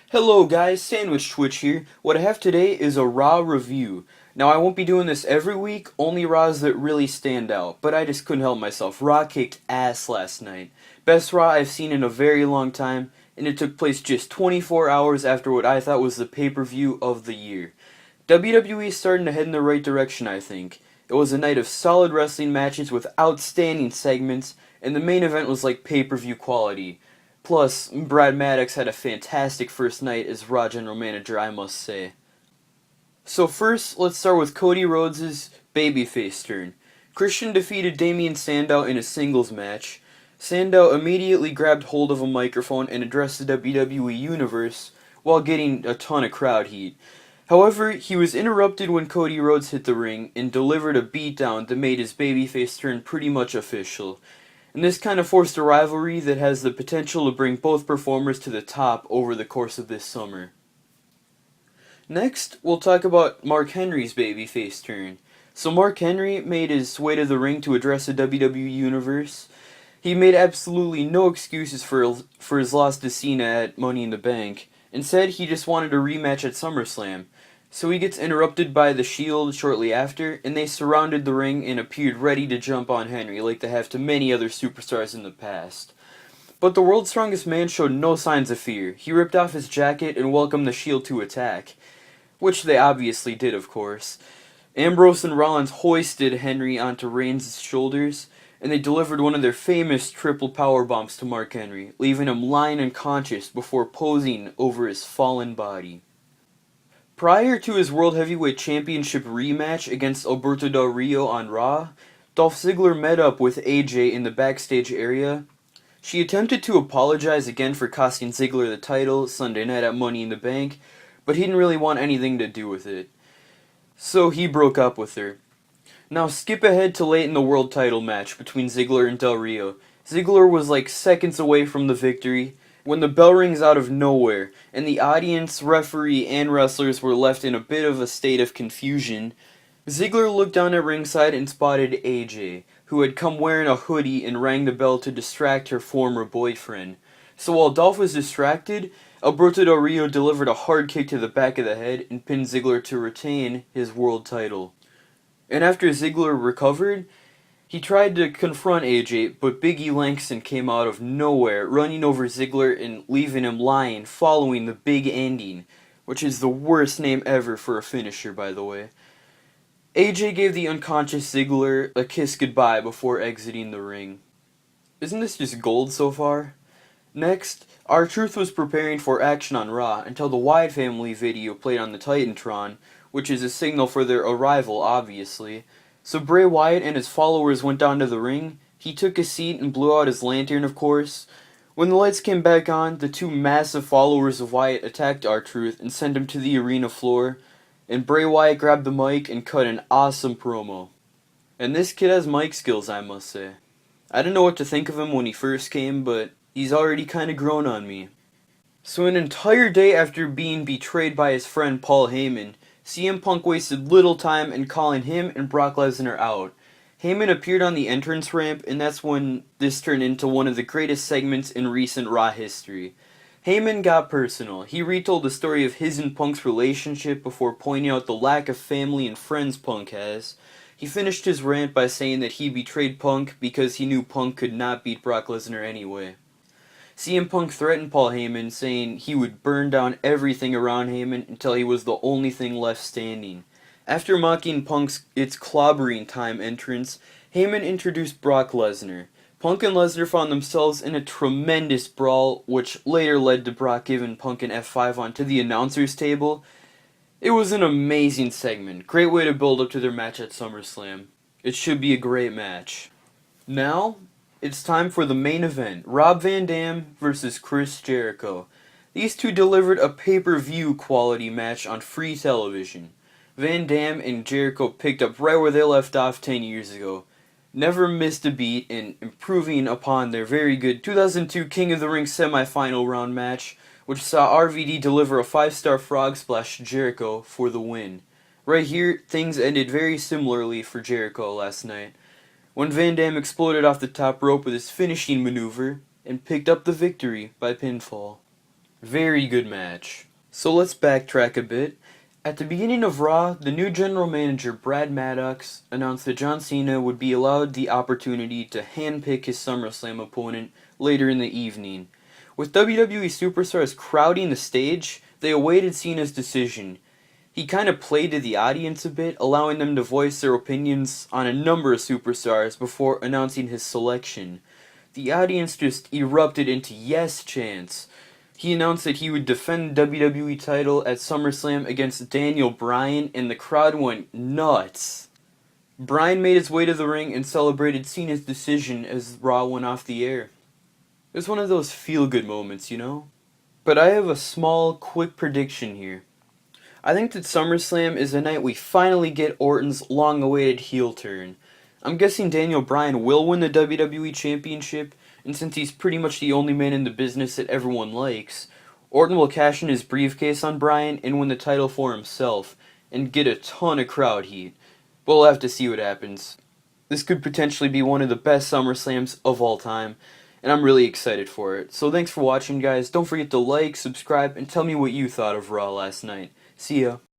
Hello guys, Sandwich Twitch here. What I have today is a Raw review. Now I won't be doing this every week, only Raws that really stand out, but I just couldn't help myself. Raw kicked ass last night. Best Raw I've seen in a very long time, and it took place just 24 hours after what I thought was the pay-per-view of the year. WWE is starting to head in the right direction, I think. It was a night of solid wrestling matches with outstanding segments, and the main event was like pay-per-view quality. Plus, Brad Maddox had a fantastic first night as Raw General Manager, I must say. So first, let's start with Cody Rhodes' babyface turn. Christian defeated Damien Sandow in a singles match. Sandow immediately grabbed hold of a microphone and addressed the WWE Universe while getting a ton of crowd heat. However, he was interrupted when Cody Rhodes hit the ring and delivered a beatdown that made his babyface turn pretty much official. And this kind of forced a rivalry that has the potential to bring both performers to the top over the course of this summer. Next, we'll talk about Mark Henry's babyface turn. So Mark Henry made his way to the ring to address the WWE Universe. He made absolutely no excuses for his loss to Cena at Money in the Bank, and said he just wanted a rematch at Summerslam. So he gets interrupted by the Shield shortly after, and they surrounded the ring and appeared ready to jump on Henry like they have to many other superstars in the past. But the World's Strongest Man showed no signs of fear. He ripped off his jacket and welcomed the Shield to attack. Which they obviously did, of course. Ambrose and Rollins hoisted Henry onto Reigns' shoulders, and they delivered one of their famous triple power bombs to Mark Henry, leaving him lying unconscious before posing over his fallen body. Prior to his World Heavyweight Championship rematch against Alberto Del Rio on Raw, Dolph Ziggler met up with AJ in the backstage area. She attempted to apologize again for costing Ziggler the title Sunday night at Money in the Bank, but he didn't really want anything to do with it. So he broke up with her. Now skip ahead to late in the world title match between Ziggler and Del Rio. Ziggler was like seconds away from the victory when the bell rings out of nowhere, and the audience, referee, and wrestlers were left in a bit of a state of confusion. Ziggler looked down at ringside and spotted AJ, who had come wearing a hoodie and rang the bell to distract her former boyfriend. So while Dolph was distracted, Alberto Del Rio delivered a hard kick to the back of the head and pinned Ziggler to retain his world title. And after Ziggler recovered, he tried to confront AJ, but Big E Langston came out of nowhere, running over Ziggler and leaving him lying following the big ending, which is the worst name ever for a finisher, by the way. AJ gave the unconscious Ziggler a kiss goodbye before exiting the ring. Isn't this just gold so far? Next, R-Truth was preparing for action on Raw until the Wyatt family video played on the Titantron, which is a signal for their arrival, obviously. So Bray Wyatt and his followers went down to the ring. He took a seat and blew out his lantern, of course. When the lights came back on, the two massive followers of Wyatt attacked R-Truth and sent him to the arena floor, and Bray Wyatt grabbed the mic and cut an awesome promo. And this kid has mic skills, I must say. I didn't know what to think of him when he first came, but he's already kinda grown on me. So an entire day after being betrayed by his friend Paul Heyman, CM Punk wasted little time in calling him and Brock Lesnar out. Heyman appeared on the entrance ramp, and that's when this turned into one of the greatest segments in recent Raw history. Heyman got personal. He retold the story of his and Punk's relationship before pointing out the lack of family and friends Punk has. He finished his rant by saying that he betrayed Punk because he knew Punk could not beat Brock Lesnar anyway. CM Punk threatened Paul Heyman, saying he would burn down everything around Heyman until he was the only thing left standing. After mocking Punk's It's Clobbering Time entrance, Heyman introduced Brock Lesnar. Punk and Lesnar found themselves in a tremendous brawl, which later led to Brock giving Punk an F5 onto the announcer's table. It was an amazing segment. Great way to build up to their match at SummerSlam. It should be a great match. Now, it's time for the main event, Rob Van Dam versus Chris Jericho. These two delivered a pay-per-view quality match on free television. Van Dam and Jericho picked up right where they left off 10 years ago. Never missed a beat in improving upon their very good 2002 King of the Ring semi-final round match, which saw RVD deliver a 5-star frog splash to Jericho for the win. Right here, things ended very similarly for Jericho last night, when Van Dam exploded off the top rope with his finishing maneuver and picked up the victory by pinfall. Very good match. So let's backtrack a bit. At the beginning of Raw, the new general manager Brad Maddox announced that John Cena would be allowed the opportunity to handpick his SummerSlam opponent later in the evening. With WWE superstars crowding the stage, they awaited Cena's decision. He kind of played to the audience a bit, allowing them to voice their opinions on a number of superstars before announcing his selection. The audience just erupted into yes chants. He announced that he would defend the WWE title at SummerSlam against Daniel Bryan, and the crowd went nuts. Bryan made his way to the ring and celebrated Cena's decision as Raw went off the air. It was one of those feel-good moments, you know? But I have a small, quick prediction here. I think that SummerSlam is the night we finally get Orton's long-awaited heel turn. I'm guessing Daniel Bryan will win the WWE Championship, and since he's pretty much the only man in the business that everyone likes, Orton will cash in his briefcase on Bryan and win the title for himself, and get a ton of crowd heat. But we'll have to see what happens. This could potentially be one of the best SummerSlams of all time, and I'm really excited for it. So thanks for watching, guys. Don't forget to like, subscribe, and tell me what you thought of Raw last night. See ya.